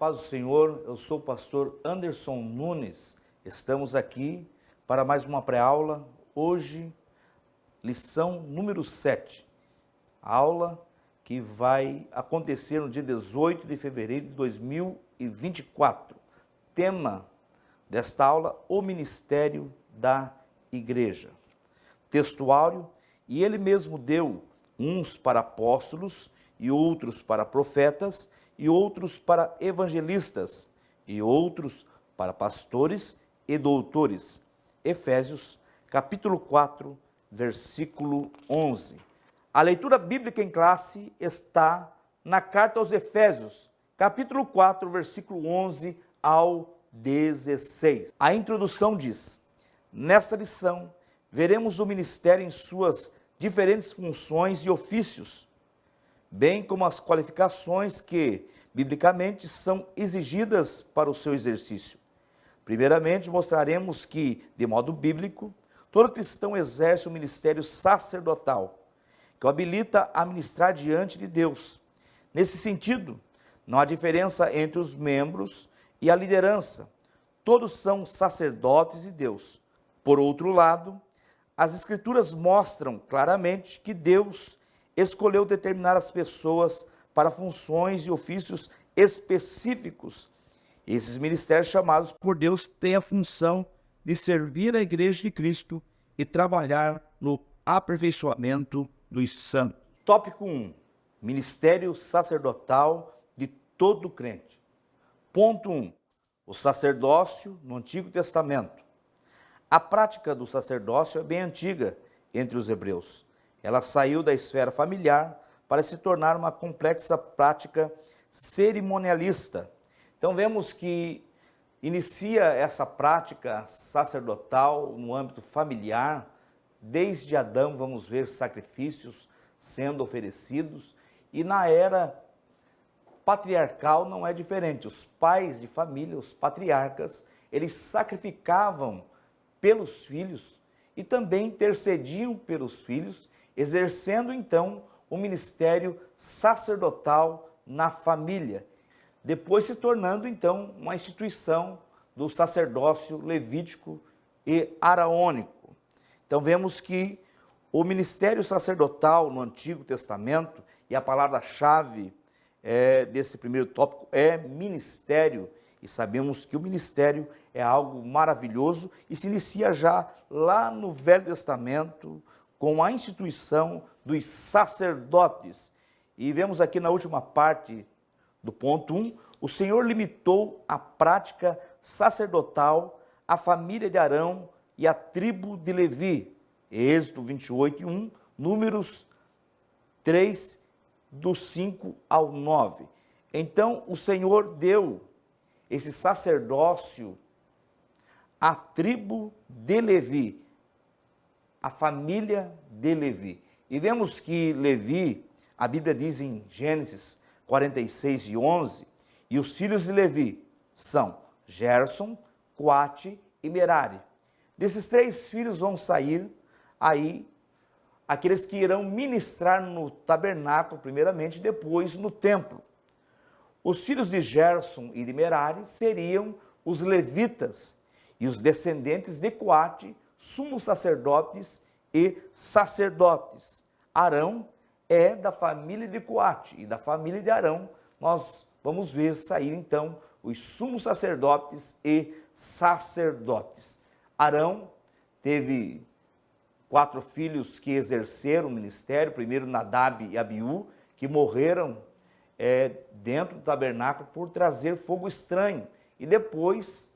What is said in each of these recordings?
paz do Senhor, eu sou o pastor Anderson Nunes. Estamos aqui para mais uma pré-aula. Hoje, lição número 7. Aula que vai acontecer no dia 18 de fevereiro de 2024. Tema desta aula, o ministério da igreja. Textuário, e ele mesmo deu uns para apóstolos, e outros para profetas, e outros para evangelistas, e outros para pastores e doutores. Efésios, capítulo 4, versículo 11. A leitura bíblica em classe está na carta aos Efésios, capítulo 4, versículo 11 ao 16. A introdução diz: nesta lição, veremos o ministério em suas diferentes funções e ofícios, bem como as qualificações que, biblicamente, são exigidas para o seu exercício. Primeiramente, mostraremos que, de modo bíblico, todo cristão exerce o ministério sacerdotal, que o habilita a ministrar diante de Deus. Nesse sentido, não há diferença entre os membros e a liderança. Todos são sacerdotes de Deus. Por outro lado, as Escrituras mostram claramente que Deus escolheu determinar as pessoas para funções e ofícios específicos. Esses ministérios chamados por Deus têm a função de servir a igreja de Cristo e trabalhar no aperfeiçoamento dos santos. Tópico 1. Ministério sacerdotal de todo crente. Ponto 1. O sacerdócio no Antigo Testamento. A prática do sacerdócio é bem antiga entre os hebreus. Ela saiu da esfera familiar para se tornar uma complexa prática cerimonialista. Então vemos que inicia essa prática sacerdotal no âmbito familiar. Desde Adão vamos ver sacrifícios sendo oferecidos, e na era patriarcal não é diferente. Os pais de família, os patriarcas, eles sacrificavam pelos filhos e também intercediam pelos filhos, exercendo então o ministério sacerdotal na família, depois se tornando então uma instituição do sacerdócio levítico e araônico. Então vemos que o ministério sacerdotal no Antigo Testamento, e a palavra-chave desse primeiro tópico é ministério, e sabemos que o ministério é algo maravilhoso e se inicia já lá no Velho Testamento com a instituição dos sacerdotes. E vemos aqui na última parte do ponto 1, o Senhor limitou a prática sacerdotal à família de Arão e à tribo de Levi. Êxodo 28:1, Números 3, do 5 ao 9. Então o Senhor deu esse sacerdócio à tribo de Levi, a família de Levi. E vemos que Levi, a Bíblia diz em Gênesis 46:11, e os filhos de Levi são Gerson, Coate e Merari. Desses três filhos vão sair aí aqueles que irão ministrar no tabernáculo primeiramente, depois no templo. Os filhos de Gerson e de Merari seriam os levitas, e os descendentes de Coate, sumos sacerdotes e sacerdotes. Arão é da família de Coate, e da família de Arão nós vamos ver sair então os sumos sacerdotes e sacerdotes. Arão teve 4 filhos que exerceram o ministério, primeiro Nadab e Abiú, que morreram dentro do tabernáculo por trazer fogo estranho, e depois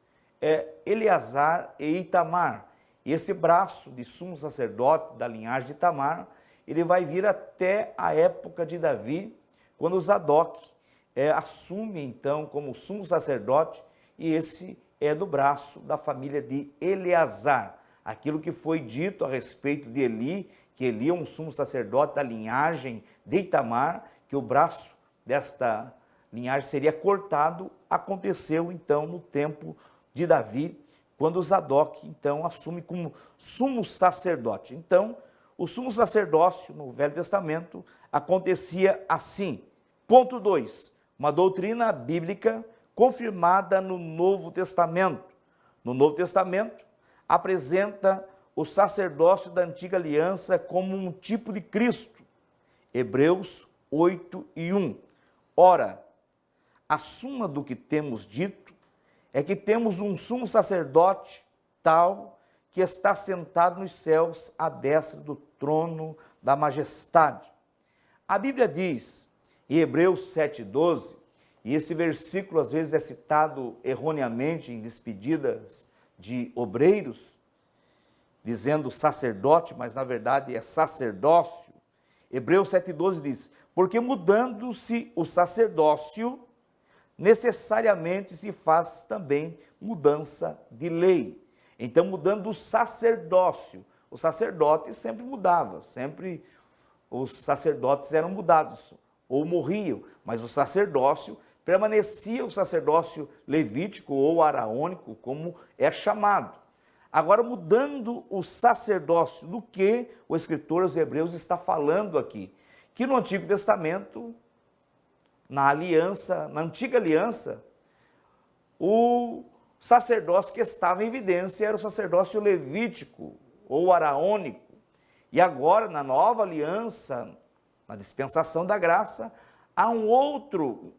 Eleazar e Itamar. E esse braço de sumo sacerdote da linhagem de Itamar, ele vai vir até a época de Davi, quando Zadok assume então como sumo sacerdote, e esse é do braço da família de Eleazar. Aquilo que foi dito a respeito de Eli, que Eli é um sumo sacerdote da linhagem de Itamar, que o braço desta linhagem seria cortado, aconteceu então no tempo de Davi, quando Zadok então assume como sumo sacerdote. Então, o sumo sacerdócio no Velho Testamento acontecia assim. Ponto 2. Uma doutrina bíblica confirmada no Novo Testamento. No Novo Testamento, apresenta o sacerdócio da antiga aliança como um tipo de Cristo. Hebreus 8:1. Ora, a suma do que temos dito é que temos um sumo sacerdote tal que está sentado nos céus à destra do trono da majestade. A Bíblia diz, em Hebreus 7:12, e esse versículo às vezes é citado erroneamente em despedidas de obreiros, dizendo sacerdote, mas na verdade é sacerdócio. Hebreus 7:12 diz, porque mudando-se o sacerdócio, necessariamente se faz também mudança de lei. Então, mudando o sacerdócio, o sacerdote sempre mudava, sempre os sacerdotes eram mudados, ou morriam, mas o sacerdócio permanecia o sacerdócio levítico ou araônico, como é chamado. Agora, mudando o sacerdócio, do que o escritor aos Hebreus está falando aqui? Que no Antigo Testamento, na antiga aliança, o sacerdócio que estava em evidência era o sacerdócio levítico ou araônico. E agora, na nova aliança, na dispensação da graça, há um outro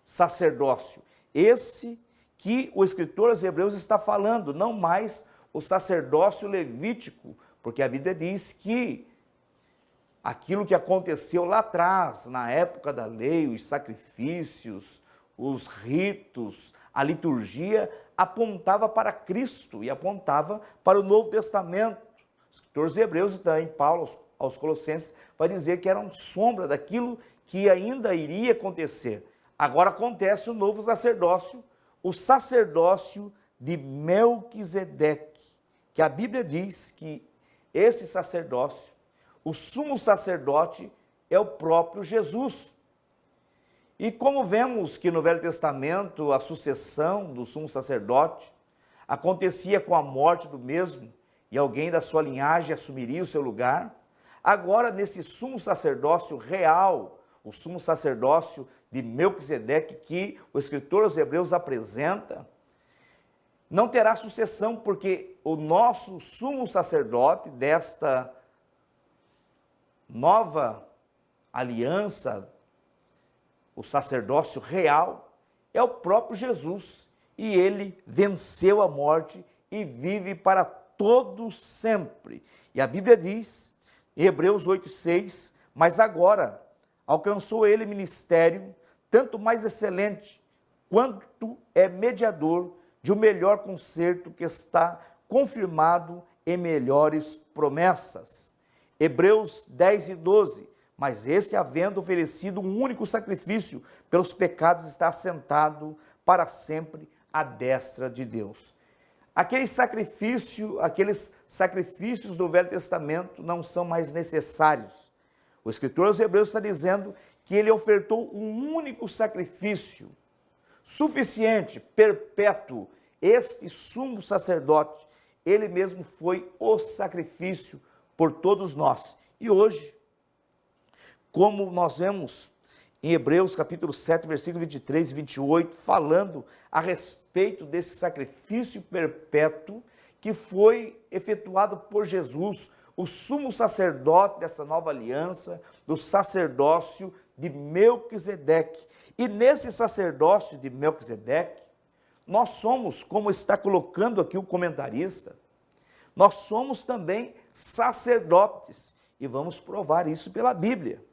sacerdócio, esse que o escritor aos Hebreus está falando, não mais o sacerdócio levítico, porque a Bíblia diz que aquilo que aconteceu lá atrás, na época da lei, os sacrifícios, os ritos, a liturgia, apontava para Cristo e apontava para o Novo Testamento. Os escritores de Hebreus e também Paulo aos Colossenses vai dizer que eram sombra daquilo que ainda iria acontecer. Agora acontece o novo sacerdócio, o sacerdócio de Melquisedeque, que a Bíblia diz que esse sacerdócio, o sumo sacerdote, é o próprio Jesus. E como vemos que no Velho Testamento a sucessão do sumo sacerdote acontecia com a morte do mesmo, e alguém da sua linhagem assumiria o seu lugar, agora nesse sumo sacerdócio real, o sumo sacerdócio de Melquisedeque, que o escritor aos Hebreus apresenta, não terá sucessão, porque o nosso sumo sacerdote desta nova aliança, o sacerdócio real, é o próprio Jesus, e ele venceu a morte e vive para todo sempre. E a Bíblia diz, em Hebreus 8:6, mas agora alcançou ele ministério tanto mais excelente, quanto é mediador de um melhor concerto que está confirmado em melhores promessas. Hebreus 10:12, mas este, havendo oferecido um único sacrifício pelos pecados, está assentado para sempre à destra de Deus. Aqueles sacrifícios do Velho Testamento não são mais necessários. O escritor aos Hebreus está dizendo que ele ofertou um único sacrifício, suficiente, perpétuo. Este sumo sacerdote, ele mesmo foi o sacrifício por todos nós. E hoje, como nós vemos em Hebreus capítulo 7, versículo 23 e 28, falando a respeito desse sacrifício perpétuo que foi efetuado por Jesus, o sumo sacerdote dessa nova aliança, do sacerdócio de Melquisedeque. E nesse sacerdócio de Melquisedeque, nós somos, como está colocando aqui o comentarista, nós somos também sacerdotes, e vamos provar isso pela Bíblia.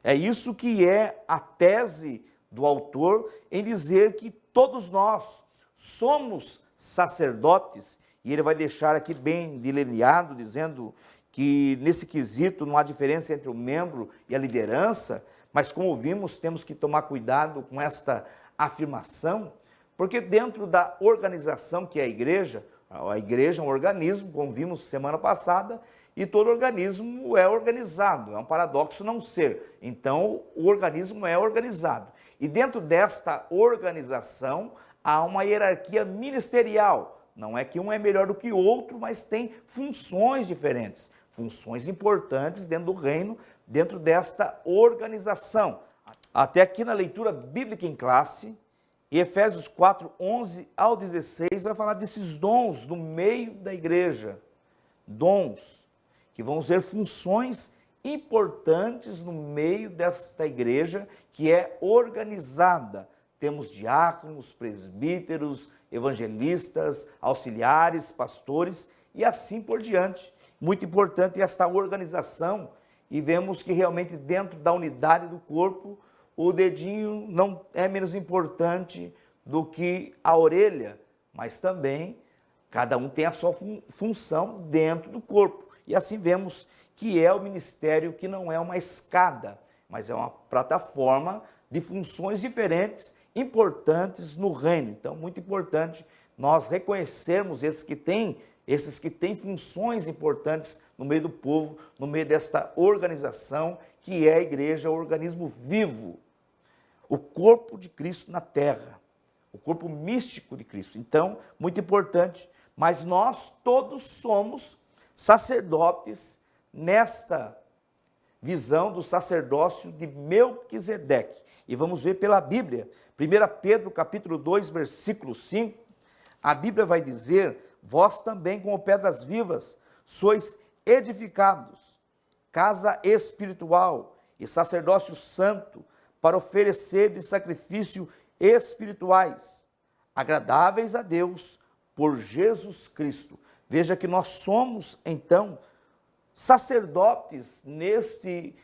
É isso que é a tese do autor em dizer que todos nós somos sacerdotes, e ele vai deixar aqui bem delineado, dizendo que nesse quesito não há diferença entre o membro e a liderança, mas como vimos, temos que tomar cuidado com esta afirmação, porque dentro da organização que é a igreja é um organismo, como vimos semana passada, e todo organismo é organizado, é um paradoxo não ser. Então, o organismo é organizado. E dentro desta organização, há uma hierarquia ministerial. Não é que um é melhor do que o outro, mas tem funções diferentes, funções importantes dentro do reino, dentro desta organização. Até aqui na leitura bíblica em classe, E Efésios 4, 11 ao 16 vai falar desses dons no meio da igreja. Dons que vão ser funções importantes no meio desta igreja que é organizada. Temos diáconos, presbíteros, evangelistas, auxiliares, pastores e assim por diante. Muito importante esta organização, e vemos que realmente dentro da unidade do corpo, o dedinho não é menos importante do que a orelha, mas também cada um tem a sua função dentro do corpo. E assim vemos que é o ministério que não é uma escada, mas é uma plataforma de funções diferentes, importantes no reino. Então, muito importante nós reconhecermos esses que têm funções importantes no meio do povo, no meio desta organização que é a igreja, o organismo vivo, o corpo de Cristo na terra, o corpo místico de Cristo. Então, muito importante, mas nós todos somos sacerdotes nesta visão do sacerdócio de Melquisedeque. E vamos ver pela Bíblia, 1 Pedro capítulo 2, versículo 5, a Bíblia vai dizer: vós também, como pedras vivas, sois edificados, casa espiritual e sacerdócio santo, para oferecer de sacrifício espirituais, agradáveis a Deus, por Jesus Cristo. Veja que nós somos, então, sacerdotes neste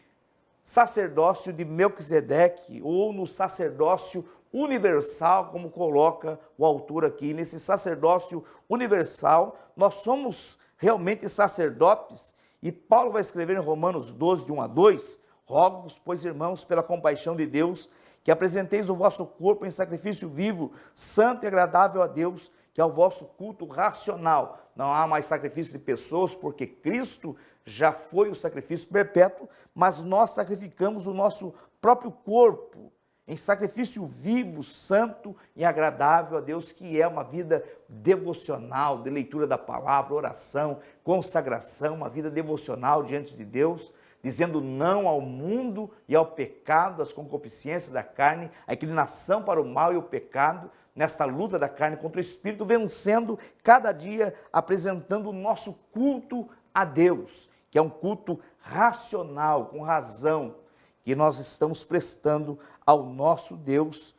sacerdócio de Melquisedeque, ou no sacerdócio universal, como coloca o autor aqui. Nesse sacerdócio universal, nós somos realmente sacerdotes, e Paulo vai escrever em Romanos 12, de 1 a 2, rogo-vos, pois, irmãos, pela compaixão de Deus, que apresenteis o vosso corpo em sacrifício vivo, santo e agradável a Deus, que é o vosso culto racional. Não há mais sacrifício de pessoas, porque Cristo já foi o sacrifício perpétuo, mas nós sacrificamos o nosso próprio corpo em sacrifício vivo, santo e agradável a Deus, que é uma vida devocional, de leitura da palavra, oração, consagração, uma vida devocional diante de Deus, dizendo não ao mundo e ao pecado, às concupiscências da carne, a inclinação para o mal e o pecado, nesta luta da carne contra o Espírito, vencendo cada dia, apresentando o nosso culto a Deus, que é um culto racional, com razão, que nós estamos prestando ao nosso Deus,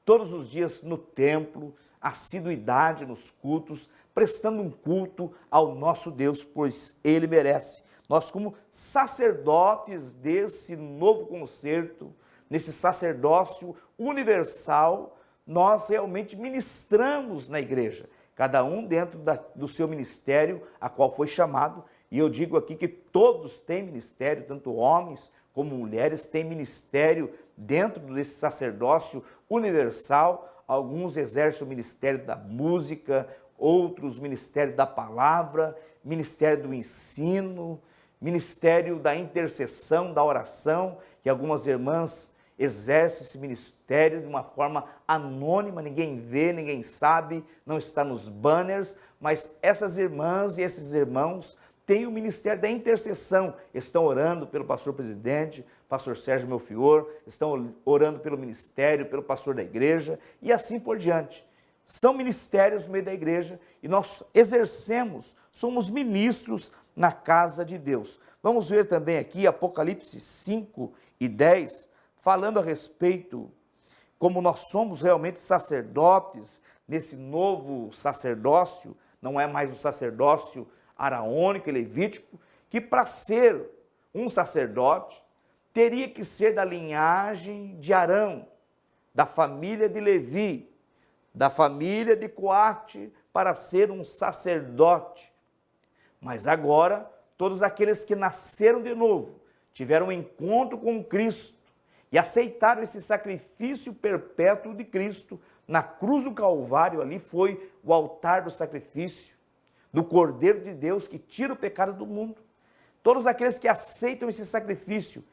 todos os dias no templo, assiduidade nos cultos, prestando um culto ao nosso Deus, pois Ele merece. Nós, como sacerdotes desse novo concerto, nesse sacerdócio universal, nós realmente ministramos na igreja, cada um dentro do seu ministério a qual foi chamado. E eu digo aqui que todos têm ministério, tanto homens como mulheres têm ministério dentro desse sacerdócio universal. Alguns exercem o ministério da música, outros o ministério da palavra, ministério do ensino, ministério da intercessão, da oração, que algumas irmãs exercem esse ministério de uma forma anônima, ninguém vê, ninguém sabe, não está nos banners, mas essas irmãs e esses irmãos têm o ministério da intercessão, estão orando pelo pastor presidente, pastor Sérgio Melfior, estão orando pelo ministério, pelo pastor da igreja e assim por diante. São ministérios no meio da igreja e nós exercemos, somos ministros na casa de Deus. Vamos ver também aqui Apocalipse 5 e 10, falando a respeito como nós somos realmente sacerdotes nesse novo sacerdócio, não é mais o sacerdócio araônico e levítico, que para ser um sacerdote teria que ser da linhagem de Arão, da família de Levi, da família de Coate, para ser um sacerdote. Mas agora, todos aqueles que nasceram de novo, tiveram um encontro com Cristo e aceitaram esse sacrifício perpétuo de Cristo, na cruz do Calvário, ali foi o altar do sacrifício, do Cordeiro de Deus que tira o pecado do mundo. Todos aqueles que aceitam esse sacrifício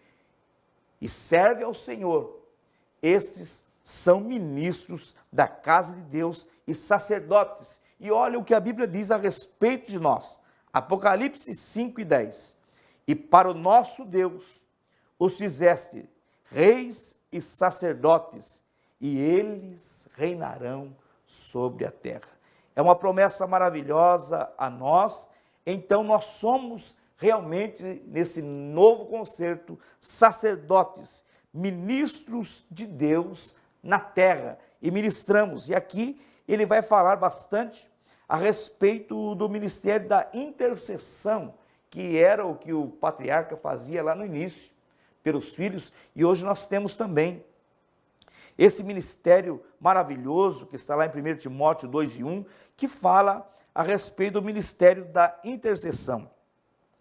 e servem ao Senhor, estes são ministros da casa de Deus e sacerdotes. E olha o que a Bíblia diz a respeito de nós. Apocalipse 5 e 10. E para o nosso Deus os fizeste reis e sacerdotes, e eles reinarão sobre a terra. É uma promessa maravilhosa a nós, então nós somos realmente, nesse novo concerto, sacerdotes, ministros de Deus na terra, e ministramos. E aqui ele vai falar bastante a respeito do ministério da intercessão, que era o que o patriarca fazia lá no início, pelos filhos, e hoje nós temos também esse ministério maravilhoso, que está lá em 1 Timóteo 2:1, que fala a respeito do ministério da intercessão.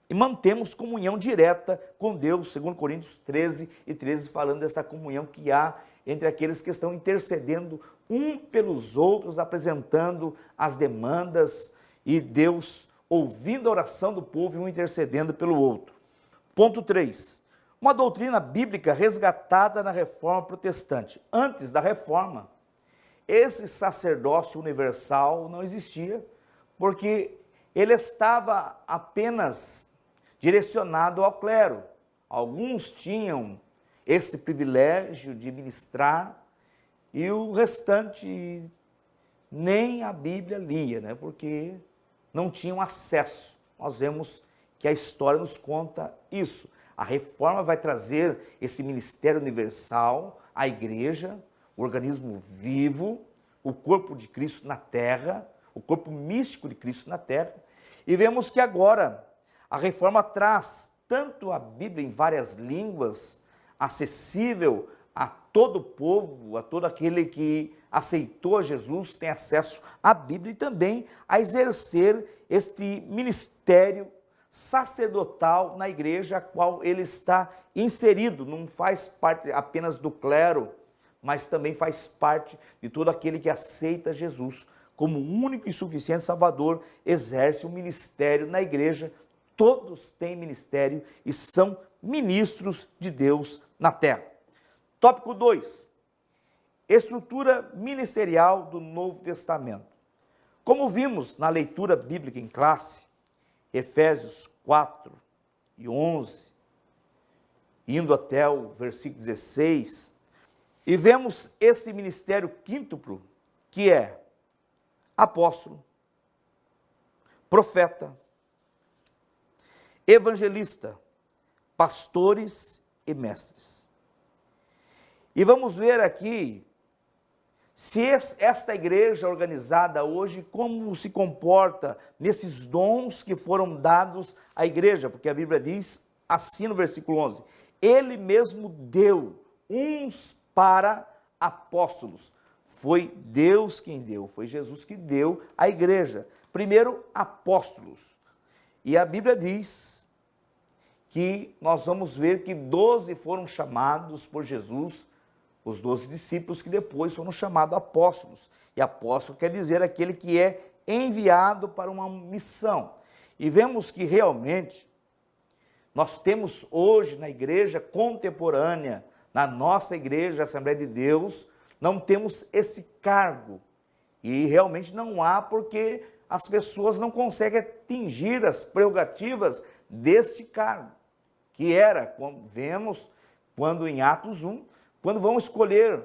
E mantemos comunhão direta com Deus, segundo Coríntios 13:13, falando dessa comunhão que há entre aqueles que estão intercedendo um pelos outros, apresentando as demandas, e Deus ouvindo a oração do povo e um intercedendo pelo outro. Ponto 3. Uma doutrina bíblica resgatada na Reforma Protestante. Antes da Reforma, esse sacerdócio universal não existia, porque ele estava apenas direcionado ao clero. Alguns tinham esse privilégio de ministrar e o restante nem a Bíblia lia, né? Porque não tinham acesso. Nós vemos que a história nos conta isso. A reforma vai trazer esse ministério universal, a igreja, o organismo vivo, o corpo de Cristo na terra, o corpo místico de Cristo na terra. E vemos que agora a reforma traz tanto a Bíblia em várias línguas, acessível a todo o povo, a todo aquele que aceitou Jesus, tem acesso à Bíblia, e também a exercer este ministério sacerdotal na igreja a qual ele está inserido. Não faz parte apenas do clero, mas também faz parte de todo aquele que aceita Jesus como único e suficiente Salvador, exerce um ministério na igreja. Todos têm ministério e são ministros de Deus na terra. Tópico 2. Estrutura ministerial do Novo Testamento. Como vimos na leitura bíblica em classe, Efésios 4:11, indo até o versículo 16, e vemos esse ministério quíntuplo, que é apóstolo, profeta, evangelista, pastores e mestres. E vamos ver aqui se esta igreja organizada hoje, como se comporta nesses dons que foram dados à igreja, porque a Bíblia diz assim no versículo 11, ele mesmo deu uns para apóstolos. Foi Deus quem deu, foi Jesus que deu à igreja. Primeiro, apóstolos. E a Bíblia diz que nós vamos ver que 12 foram chamados por Jesus, os 12 discípulos que depois foram chamados apóstolos. E apóstolo quer dizer aquele que é enviado para uma missão. E vemos que realmente nós temos hoje na igreja contemporânea, na nossa igreja, Assembleia de Deus, não temos esse cargo. E realmente não há, porque as pessoas não conseguem atingir as prerrogativas deste cargo, que era, como vemos, quando em Atos 1, quando vão escolher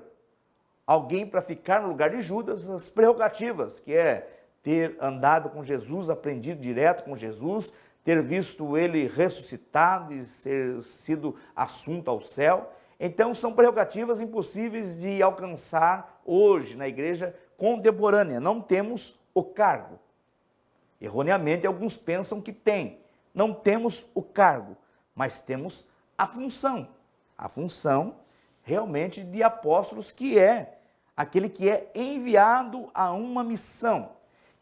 alguém para ficar no lugar de Judas, as prerrogativas, que é ter andado com Jesus, aprendido direto com Jesus, ter visto ele ressuscitado e ter sido assunto ao céu. Então, são prerrogativas impossíveis de alcançar hoje na igreja contemporânea. Não temos o cargo. Erroneamente, alguns pensam que tem. Não temos o cargo, mas temos a função. A função realmente de apóstolos, que é aquele que é enviado a uma missão.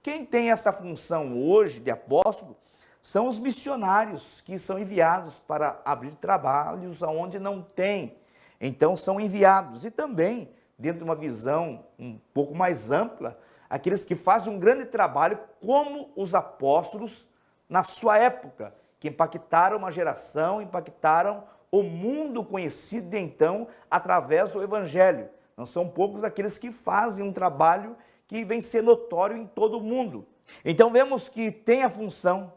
Quem tem essa função hoje de apóstolo são os missionários, que são enviados para abrir trabalhos onde não tem. Então são enviados. E também, dentro de uma visão um pouco mais ampla, aqueles que fazem um grande trabalho como os apóstolos na sua época, que impactaram uma geração, impactaram o mundo conhecido de então através do Evangelho. Não são poucos aqueles que fazem um trabalho que vem ser notório em todo o mundo. Então vemos que tem a função,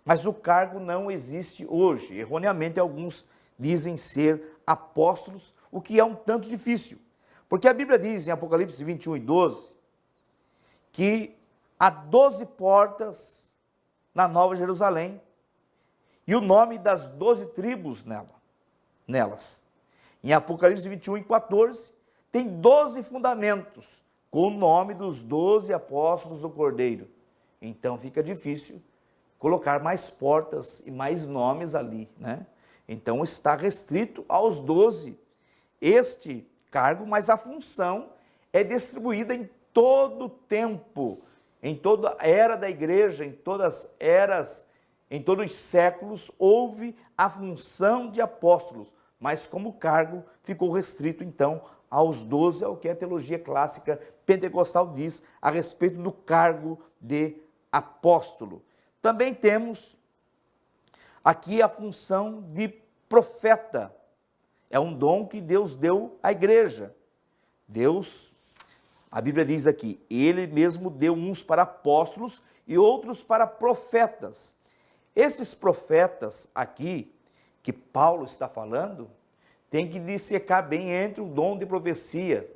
mas o cargo não existe hoje. Erroneamente alguns dizem ser apóstolos, o que é um tanto difícil. Porque a Bíblia diz em Apocalipse 21:12 que há 12 portas na Nova Jerusalém e o nome das 12 tribos nelas. Em Apocalipse 21:14 tem 12 fundamentos com o nome dos 12 apóstolos do Cordeiro. Então fica difícil colocar mais portas e mais nomes ali, né? Então está restrito aos 12 este cargo, mas a função é distribuída em todo o tempo, em toda a era da igreja, em todas as eras, em todos os séculos, houve a função de apóstolos, mas como cargo ficou restrito então aos 12, ao que a teologia clássica pentecostal diz a respeito do cargo de apóstolo. Também temos aqui a função de profeta. É um dom que Deus deu à igreja. Deus, a Bíblia diz aqui, ele mesmo deu uns para apóstolos e outros para profetas. Esses profetas aqui, que Paulo está falando, tem que dissecar bem entre o dom de profecia.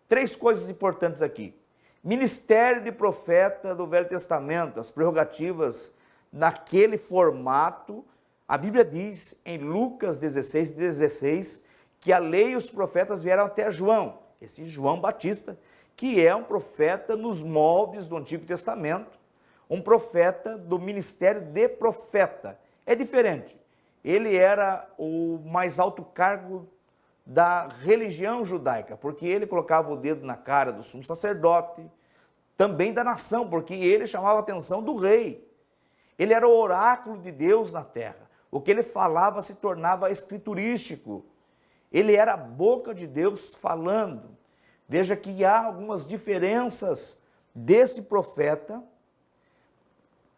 3 coisas importantes aqui. Ministério de profeta do Velho Testamento, as prerrogativas naquele formato. A Bíblia diz em Lucas 16:16 que a lei e os profetas vieram até João, esse João Batista, que é um profeta nos moldes do Antigo Testamento, um profeta do ministério de profeta. É diferente. Ele era o mais alto cargo da religião judaica, porque ele colocava o dedo na cara do sumo sacerdote, também da nação, porque ele chamava a atenção do rei. Ele era o oráculo de Deus na terra. O que ele falava se tornava escriturístico. Ele era a boca de Deus falando. Veja que há algumas diferenças desse profeta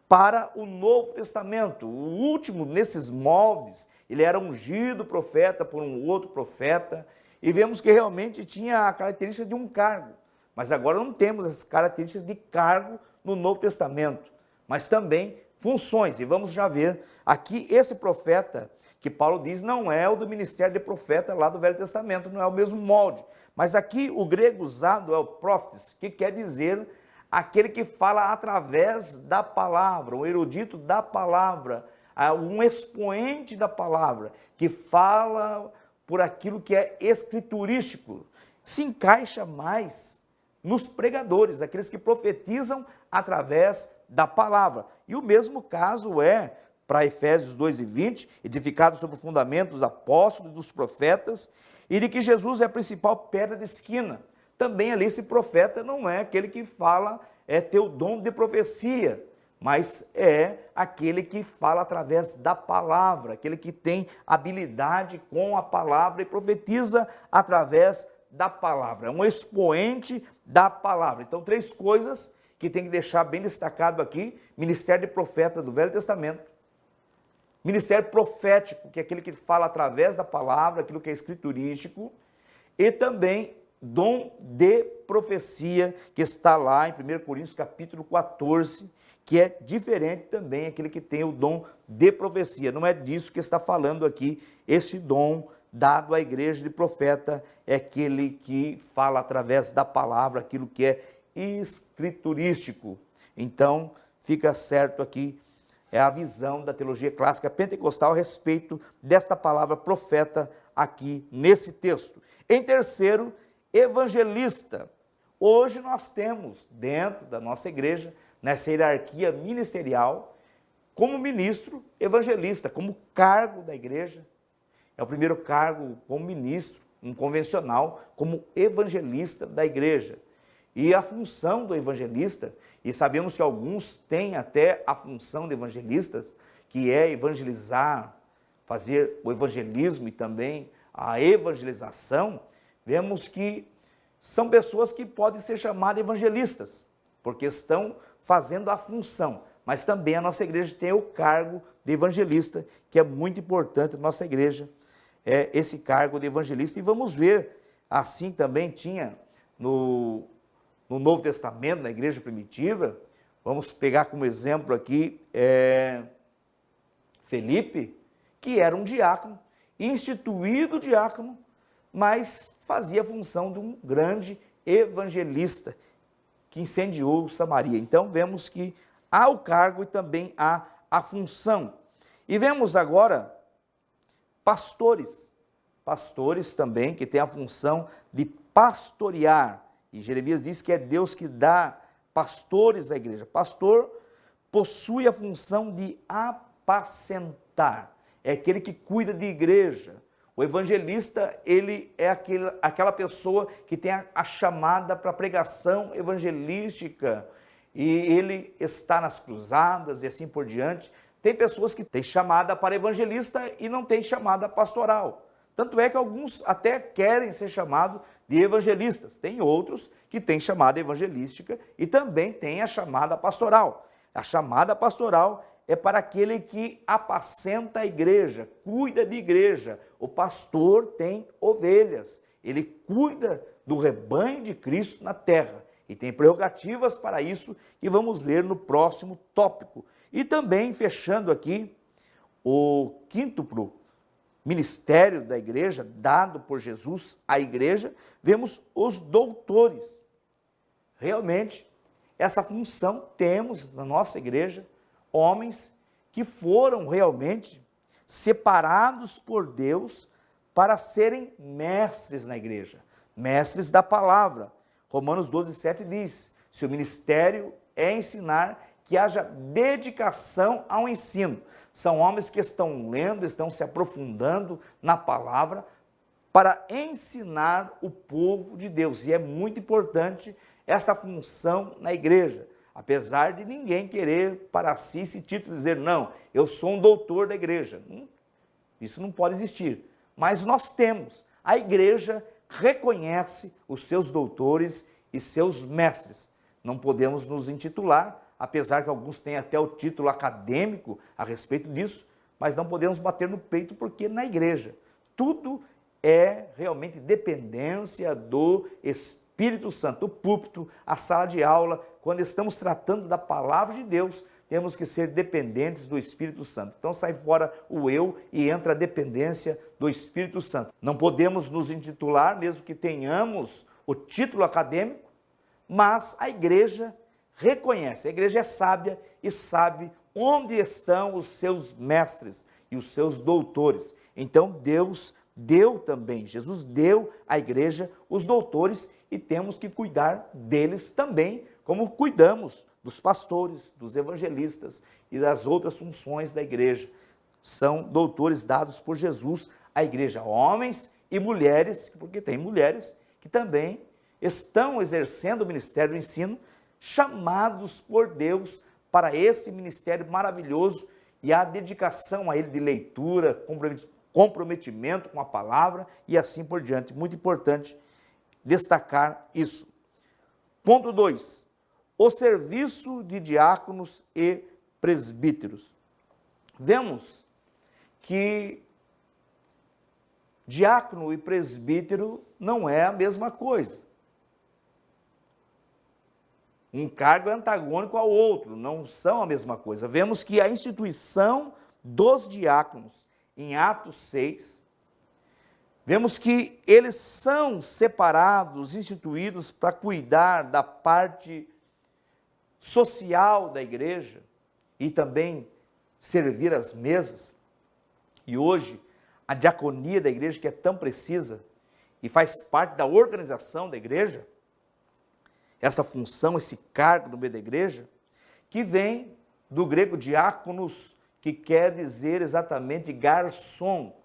para o Novo Testamento. O último nesses moldes, ele era ungido profeta por um outro profeta, e vemos que realmente tinha a característica de um cargo. Mas agora não temos essas características de cargo no Novo Testamento, mas também funções. E vamos já ver aqui esse profeta que Paulo diz não é o do ministério de profeta lá do Velho Testamento, não é o mesmo molde. Mas aqui o grego usado é o prófites, que quer dizer aquele que fala através da palavra, um erudito da palavra, um expoente da palavra, que fala por aquilo que é escriturístico. Se encaixa mais nos pregadores, aqueles que profetizam através da palavra. E o mesmo caso é para Efésios 2:20, edificado sobre o fundamento dos apóstolos e dos profetas, e de que Jesus é a principal pedra de esquina. Também ali esse profeta não é aquele que fala, ter o dom de profecia, mas é aquele que fala através da palavra, aquele que tem habilidade com a palavra e profetiza através da palavra, é um expoente da palavra. Então, 3 coisas que tem que deixar bem destacado aqui: ministério de profeta do Velho Testamento, ministério profético, que é aquele que fala através da palavra, aquilo que é escriturístico, e também dom de profecia, que está lá em 1 Coríntios capítulo 14, que é diferente também aquele que tem o dom de profecia. Não é disso que está falando aqui. Este dom dado à igreja de profeta é aquele que fala através da palavra, aquilo que é escriturístico. Então, fica certo aqui, é a visão da teologia clássica pentecostal a respeito desta palavra profeta aqui nesse texto. Em terceiro, evangelista. Hoje nós temos dentro da nossa igreja, nessa hierarquia ministerial, como ministro evangelista, como cargo da igreja. É o primeiro cargo como ministro, um convencional, como evangelista da igreja. E a função do evangelista, e sabemos que alguns têm até a função de evangelistas, que é evangelizar, fazer o evangelismo e também a evangelização, vemos que são pessoas que podem ser chamadas evangelistas, porque estão fazendo a função. Mas também a nossa igreja tem o cargo de evangelista, que é muito importante na nossa igreja, é esse cargo de evangelista. E vamos ver, assim também tinha no Novo Testamento, na igreja primitiva. Vamos pegar como exemplo aqui Felipe, que era um diácono, instituído diácono mas fazia a função de um grande evangelista que incendiou Samaria. Então vemos que há o cargo e também há a função. E vemos agora pastores. Pastores também que têm a função de pastorear. E Jeremias diz que é Deus que dá pastores à igreja. Pastor possui a função de apacentar. É aquele que cuida de igreja. O evangelista, ele é aquela pessoa que tem a chamada para pregação evangelística. E ele está nas cruzadas e assim por diante. Tem pessoas que têm chamada para evangelista e não têm chamada pastoral. Tanto é que alguns até querem ser chamados de evangelistas. Tem outros que têm chamada evangelística e também têm a chamada pastoral. A chamada pastoral é para aquele que apacenta a igreja, cuida de igreja. O pastor tem ovelhas, ele cuida do rebanho de Cristo na terra e tem prerrogativas para isso que vamos ler no próximo tópico. E também, fechando aqui, o quíntuplo ministério da igreja, dado por Jesus à igreja, vemos os doutores. Realmente, essa função temos na nossa igreja, homens que foram realmente separados por Deus para serem mestres na igreja, mestres da palavra. Romanos 12:7 diz, se o ministério é ensinar, que haja dedicação ao ensino. São homens que estão lendo, estão se aprofundando na palavra para ensinar o povo de Deus. E é muito importante esta função na igreja, apesar de ninguém querer para si esse título, dizer, não, eu sou um doutor da igreja. Isso não pode existir. Mas nós temos, a igreja reconhece os seus doutores e seus mestres. Não podemos nos intitular, apesar que alguns têm até o título acadêmico a respeito disso, mas não podemos bater no peito porque na igreja tudo é realmente dependência do Espírito Santo. O púlpito, a sala de aula, quando estamos tratando da palavra de Deus, temos que ser dependentes do Espírito Santo. Então sai fora o eu e entra a dependência do Espírito Santo. Não podemos nos intitular, mesmo que tenhamos o título acadêmico, mas a igreja reconhece, a igreja é sábia e sabe onde estão os seus mestres e os seus doutores. Então Deus deu também, Jesus deu à igreja os doutores e temos que cuidar deles também, como cuidamos dos pastores, dos evangelistas e das outras funções da igreja. São doutores dados por Jesus à igreja, homens e mulheres, porque tem mulheres que também estão exercendo o ministério do ensino, chamados por Deus para esse ministério maravilhoso e a dedicação a ele de leitura, comprometimento com a palavra e assim por diante. Muito importante destacar isso. Ponto 2. O serviço de diáconos e presbíteros. Vemos que diácono e presbítero não é a mesma coisa. Um cargo é antagônico ao outro, não são a mesma coisa. Vemos que a instituição dos diáconos, em Atos 6, vemos que eles são separados, instituídos para cuidar da parte social da igreja e também servir as mesas. E hoje, a diaconia da igreja, que é tão precisa e faz parte da organização da igreja, essa função, esse cargo no meio da igreja, que vem do grego diáconos, que quer dizer exatamente garçom,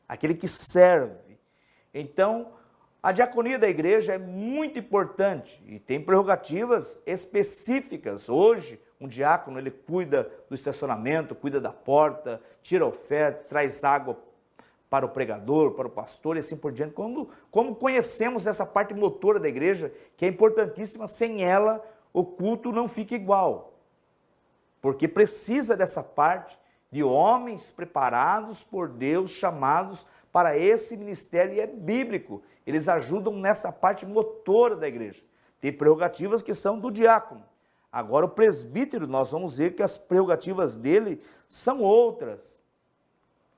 aquele que serve. Então, a diaconia da igreja é muito importante e tem prerrogativas específicas. Hoje, um diácono, ele cuida do estacionamento, cuida da porta, tira a oferta, traz água para o pregador, para o pastor e assim por diante. Como conhecemos essa parte motora da igreja, que é importantíssima, sem ela o culto não fica igual. Porque precisa dessa parte de homens preparados por Deus, chamados para esse ministério, e é bíblico. Eles ajudam nessa parte motora da igreja. Tem prerrogativas que são do diácono. Agora o presbítero, nós vamos ver que as prerrogativas dele são outras,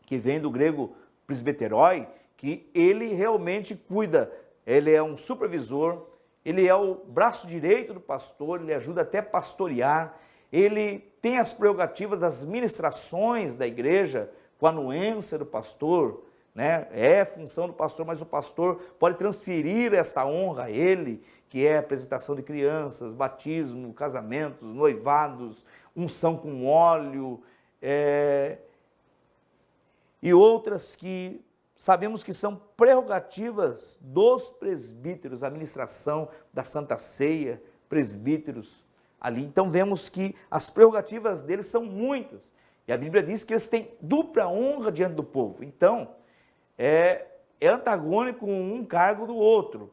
que vem do grego presbiterói, que ele realmente cuida, ele é um supervisor, ele é o braço direito do pastor, ele ajuda até a pastorear, ele tem as prerrogativas das ministrações da igreja, com a anuência do pastor, né? É função do pastor, mas o pastor pode transferir esta honra a ele, que é a apresentação de crianças, batismo, casamentos, noivados, unção com óleo, e outras que sabemos que são prerrogativas dos presbíteros, a ministração da Santa Ceia, presbíteros ali. Então vemos que as prerrogativas deles são muitas. E a Bíblia diz que eles têm dupla honra diante do povo. Então, é antagônico um cargo do outro.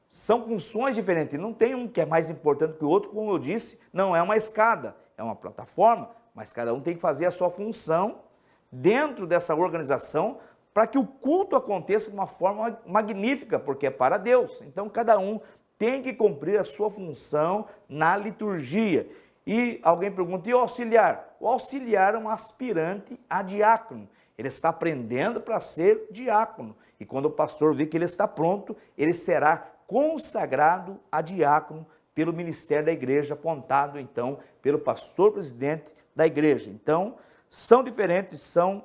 São funções diferentes. Não tem um que é mais importante que o outro, como eu disse, não é uma escada, é uma plataforma, mas cada um tem que fazer a sua função dentro dessa organização para que o culto aconteça de uma forma magnífica, porque é para Deus. Então, cada um tem que cumprir a sua função na liturgia. E alguém pergunta, e o auxiliar? O auxiliar é um aspirante a diácono. Ele está aprendendo para ser diácono. E quando o pastor vê que ele está pronto, ele será consagrado a diácono pelo ministério da igreja, apontado então pelo pastor presidente da igreja. Então, são diferentes, são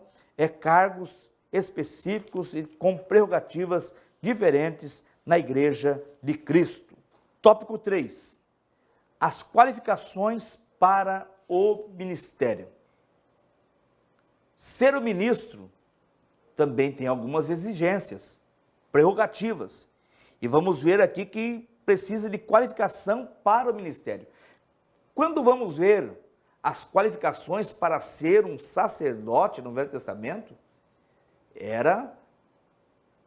cargos específicos e com prerrogativas diferentes na igreja de Cristo. Tópico 3. As qualificações para o ministério. Ser o ministro também tem algumas exigências, prerrogativas. E vamos ver aqui que precisa de qualificação para o ministério. Quando vamos ver as qualificações para ser um sacerdote no Velho Testamento, era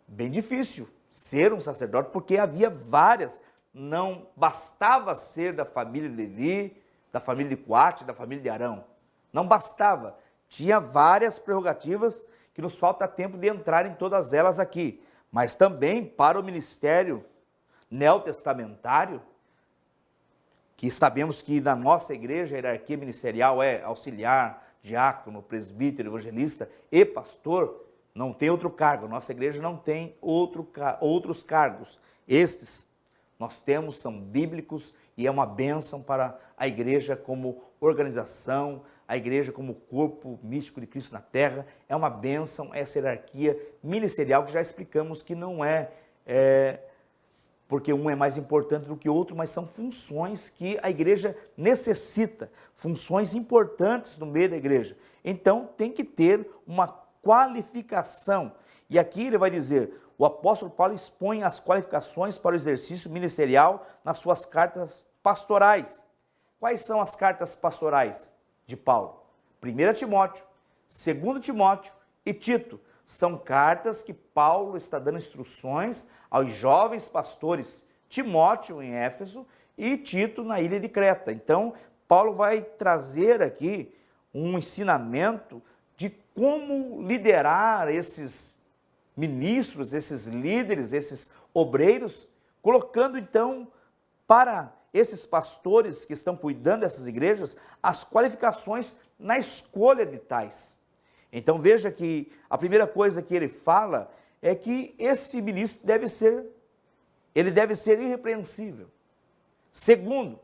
bem difícil ser um sacerdote, porque havia várias, não bastava ser da família de Levi, da família de Coate, da família de Arão, não bastava, tinha várias prerrogativas que nos falta tempo de entrar em todas elas aqui, mas também para o ministério neotestamentário, que sabemos que na nossa igreja a hierarquia ministerial é auxiliar, diácono, presbítero, evangelista e pastor, não tem outro cargo, nossa igreja não tem outros cargos. Estes nós temos, são bíblicos e é uma bênção para a igreja como organização, a igreja como corpo místico de Cristo na terra, é uma bênção essa hierarquia ministerial que já explicamos que não porque um é mais importante do que o outro, mas são funções que a igreja necessita, funções importantes no meio da igreja. Então tem que ter uma qualificação. E aqui ele vai dizer, o apóstolo Paulo expõe as qualificações para o exercício ministerial nas suas cartas pastorais. Quais são as cartas pastorais de Paulo? 1 Timóteo, 2 Timóteo e Tito. São cartas que Paulo está dando instruções aos jovens pastores, Timóteo em Éfeso e Tito na ilha de Creta. Então, Paulo vai trazer aqui um ensinamento de como liderar esses ministros, esses líderes, esses obreiros, colocando então para esses pastores que estão cuidando dessas igrejas as qualificações na escolha de tais. Então veja que a primeira coisa que ele fala é que esse ministro deve ser irrepreensível. Segundo,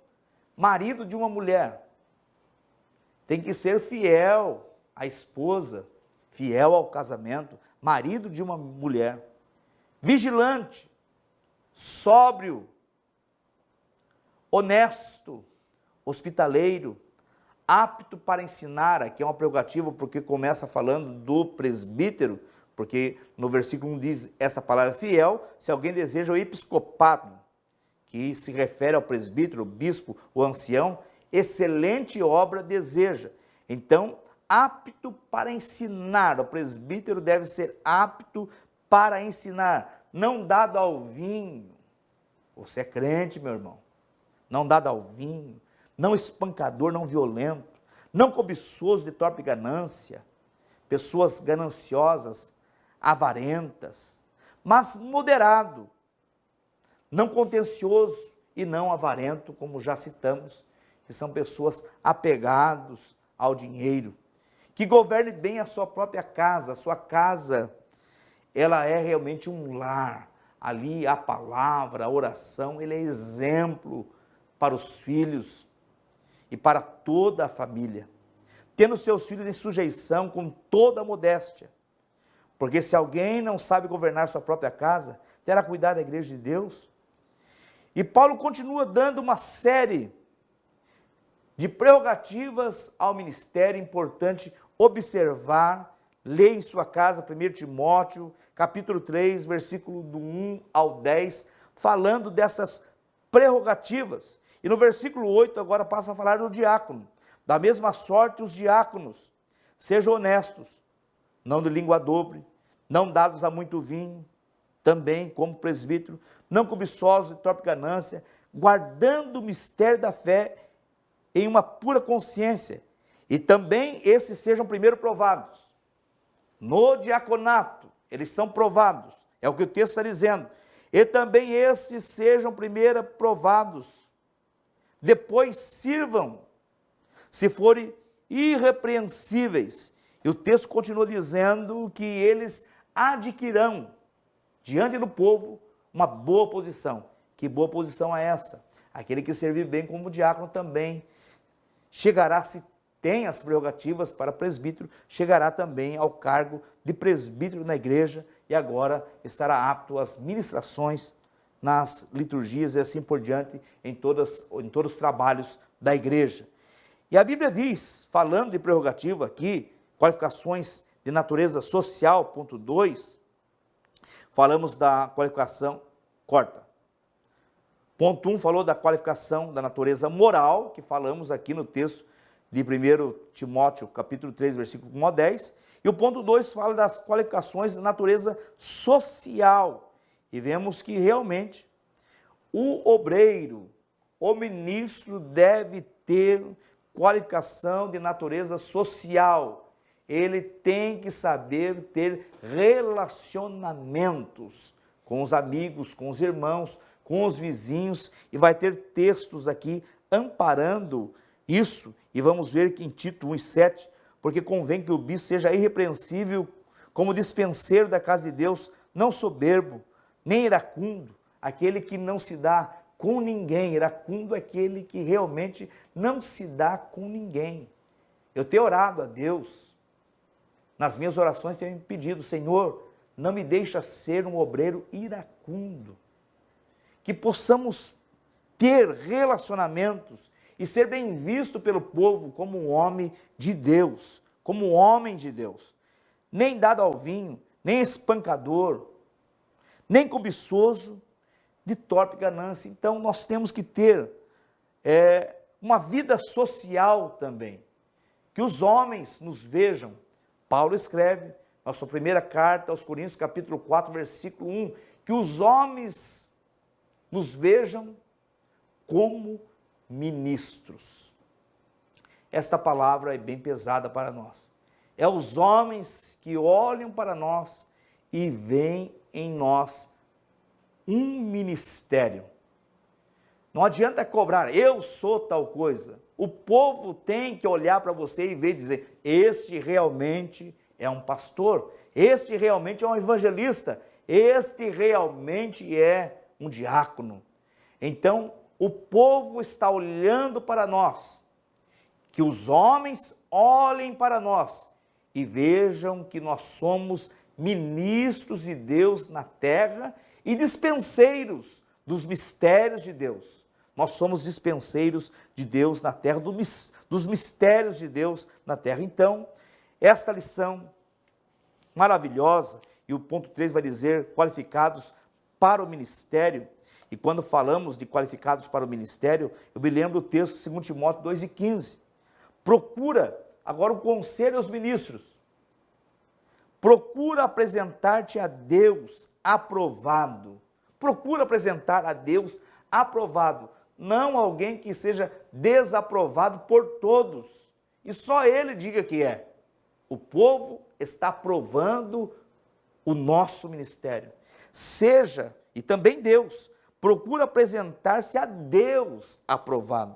marido de uma mulher, tem que ser fiel à esposa, fiel ao casamento, marido de uma mulher, vigilante, sóbrio, honesto, hospitaleiro, apto para ensinar. Aqui é uma prerrogativa porque começa falando do presbítero, porque no versículo 1 diz essa palavra fiel, se alguém deseja o episcopado, que se refere ao presbítero, o bispo, o ancião, excelente obra deseja. Então, apto para ensinar, o presbítero deve ser apto para ensinar, não dado ao vinho. Você é crente, meu irmão, não dado ao vinho, não espancador, não violento, não cobiçoso de torpe ganância, pessoas gananciosas, avarentas, mas moderado, não contencioso e não avarento, como já citamos, que são pessoas apegados ao dinheiro, que governe bem a sua própria casa, a sua casa ela é realmente um lar. Ali a palavra, a oração, ele é exemplo para os filhos e para toda a família. Tendo seus filhos em sujeição com toda a modéstia. Porque se alguém não sabe governar sua própria casa, terá cuidado da igreja de Deus. E Paulo continua dando uma série de prerrogativas ao ministério, importante observar, ler em sua casa 1 Timóteo, capítulo 3, versículo do 1 ao 10, falando dessas prerrogativas. E no versículo 8 agora passa a falar do diácono. Da mesma sorte os diáconos, sejam honestos, não de língua dobre, não dados a muito vinho, também como presbítero, não cobiçosos de torpe ganância, guardando o mistério da fé em uma pura consciência, e também esses sejam primeiro provados. No diaconato, eles são provados, é o que o texto está dizendo, e também esses sejam primeiro provados, depois sirvam, se forem irrepreensíveis. E o texto continua dizendo que eles adquirirão, diante do povo, uma boa posição. Que boa posição é essa? Aquele que servir bem como diácono também chegará, se tem as prerrogativas para presbítero, chegará também ao cargo de presbítero na igreja e agora estará apto às ministrações nas liturgias e assim por diante em todos os trabalhos da igreja. E a Bíblia diz, falando de prerrogativa aqui, qualificações de natureza social, ponto 2, falamos da qualificação, Ponto 1 falou da qualificação da natureza moral, que falamos aqui no texto de 1 Timóteo, capítulo 3, versículo 1 a 10. E o ponto 2 fala das qualificações de natureza social. E vemos que realmente o obreiro, o ministro deve ter qualificação de natureza social. Ele tem que saber ter relacionamentos com os amigos, com os irmãos, com os vizinhos, e vai ter textos aqui amparando isso, e vamos ver que em Tito 1:7, porque convém que o bispo seja irrepreensível como dispenseiro da casa de Deus, não soberbo, nem iracundo, aquele que não se dá com ninguém. Iracundo é aquele que realmente não se dá com ninguém. Eu tenho orado a Deus, nas minhas orações tenho pedido, Senhor, não me deixa ser um obreiro iracundo, que possamos ter relacionamentos e ser bem visto pelo povo como um homem de Deus, como um homem de Deus, nem dado ao vinho, nem espancador, nem cobiçoso de torpe ganância. Então nós temos que ter uma vida social também, que os homens nos vejam. Paulo escreve, na sua primeira carta aos Coríntios, capítulo 4, versículo 1, que os homens nos vejam como ministros. Esta palavra é bem pesada para nós. É os homens que olham para nós e veem em nós um ministério. Não adianta cobrar, eu sou tal coisa. O povo tem que olhar para você e ver e dizer, este realmente é um pastor, este realmente é um evangelista, este realmente é um diácono. Então, o povo está olhando para nós, que os homens olhem para nós e vejam que nós somos ministros de Deus na terra e dispenseiros dos mistérios de Deus. Nós somos dispenseiros de Deus na terra, dos mistérios de Deus na terra. Então, esta lição maravilhosa, e o ponto 3 vai dizer, qualificados para o ministério. E quando falamos de qualificados para o ministério, eu me lembro do texto de 2 Timóteo 2:15. Procura, agora o conselho aos ministros, procura apresentar-te a Deus aprovado. Procura apresentar a Deus aprovado, não alguém que seja desaprovado por todos. E só ele diga que é. O povo está aprovando o nosso ministério. Seja, e também Deus, procura apresentar-se a Deus aprovado,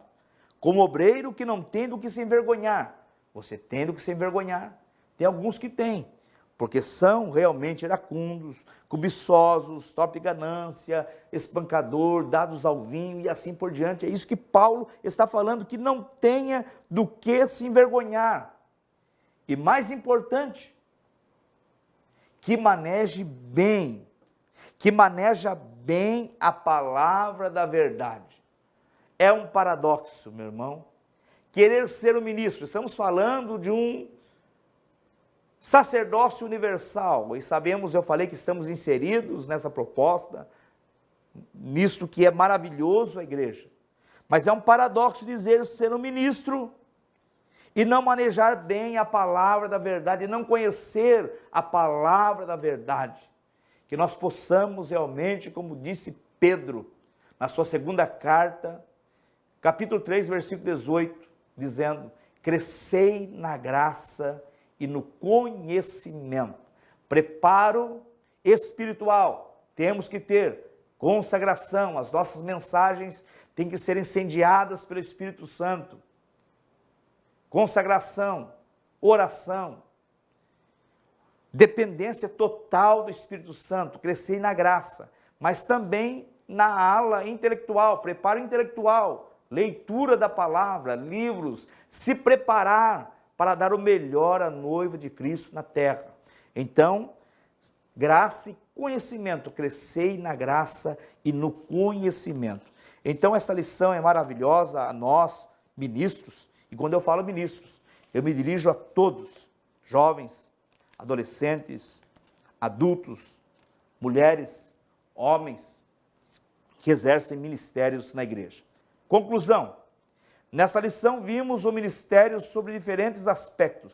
como obreiro que não tem do que se envergonhar. Você tem do que se envergonhar? Tem alguns que têm, porque são realmente iracundos, cobiçosos, torpe ganância, espancador, dados ao vinho e assim por diante. É isso que Paulo está falando, que não tenha do que se envergonhar. E mais importante, que maneje bem, que maneja bem a palavra da verdade. É um paradoxo, meu irmão, querer ser um ministro. Estamos falando de um sacerdócio universal, e sabemos, eu falei que estamos inseridos nessa proposta, nisto que é maravilhoso a igreja. Mas é um paradoxo dizer ser um ministro e não manejar bem a palavra da verdade, e não conhecer a palavra da verdade. Que nós possamos realmente, como disse Pedro, na sua segunda carta, capítulo 3, versículo 18, dizendo: crescei na graça e no conhecimento. Preparo espiritual, temos que ter consagração, as nossas mensagens têm que ser incendiadas pelo Espírito Santo. Consagração, oração, dependência total do Espírito Santo, crescer na graça, mas também na ala intelectual, preparo intelectual, leitura da palavra, livros, se preparar para dar o melhor à noiva de Cristo na terra. Então, graça e conhecimento, crescei na graça e no conhecimento. Então, essa lição é maravilhosa a nós, ministros. E quando eu falo ministros, eu me dirijo a todos, jovens, adolescentes, adultos, mulheres, homens, que exercem ministérios na igreja. Conclusão: nessa lição vimos o ministério sobre diferentes aspectos.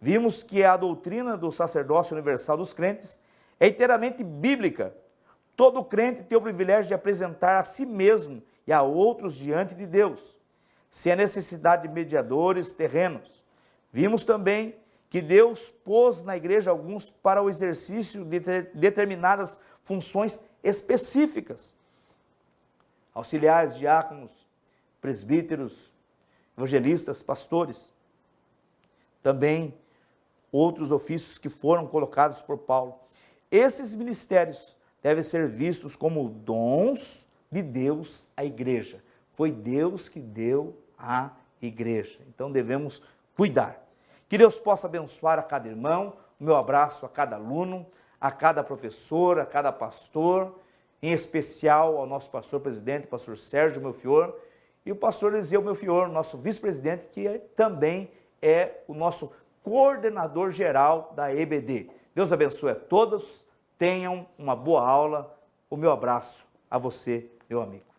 Vimos que a doutrina do sacerdócio universal dos crentes é inteiramente bíblica. Todo crente tem o privilégio de apresentar a si mesmo e a outros diante de Deus, sem a necessidade de mediadores terrenos. Vimos também que Deus pôs na igreja alguns para o exercício de determinadas funções específicas. Auxiliares, diáconos, presbíteros, evangelistas, pastores. Também outros ofícios que foram colocados por Paulo. Esses ministérios devem ser vistos como dons de Deus à igreja. Foi Deus que deu à igreja. Então devemos cuidar. Que Deus possa abençoar a cada irmão. O meu abraço a cada aluno, a cada professor, a cada pastor, em especial ao nosso pastor presidente, pastor Sérgio Melfior, e o pastor Eliseu Melfior, nosso vice-presidente, que também é o nosso coordenador geral da EBD. Deus abençoe a todos, tenham uma boa aula. O meu abraço a você, meu amigo.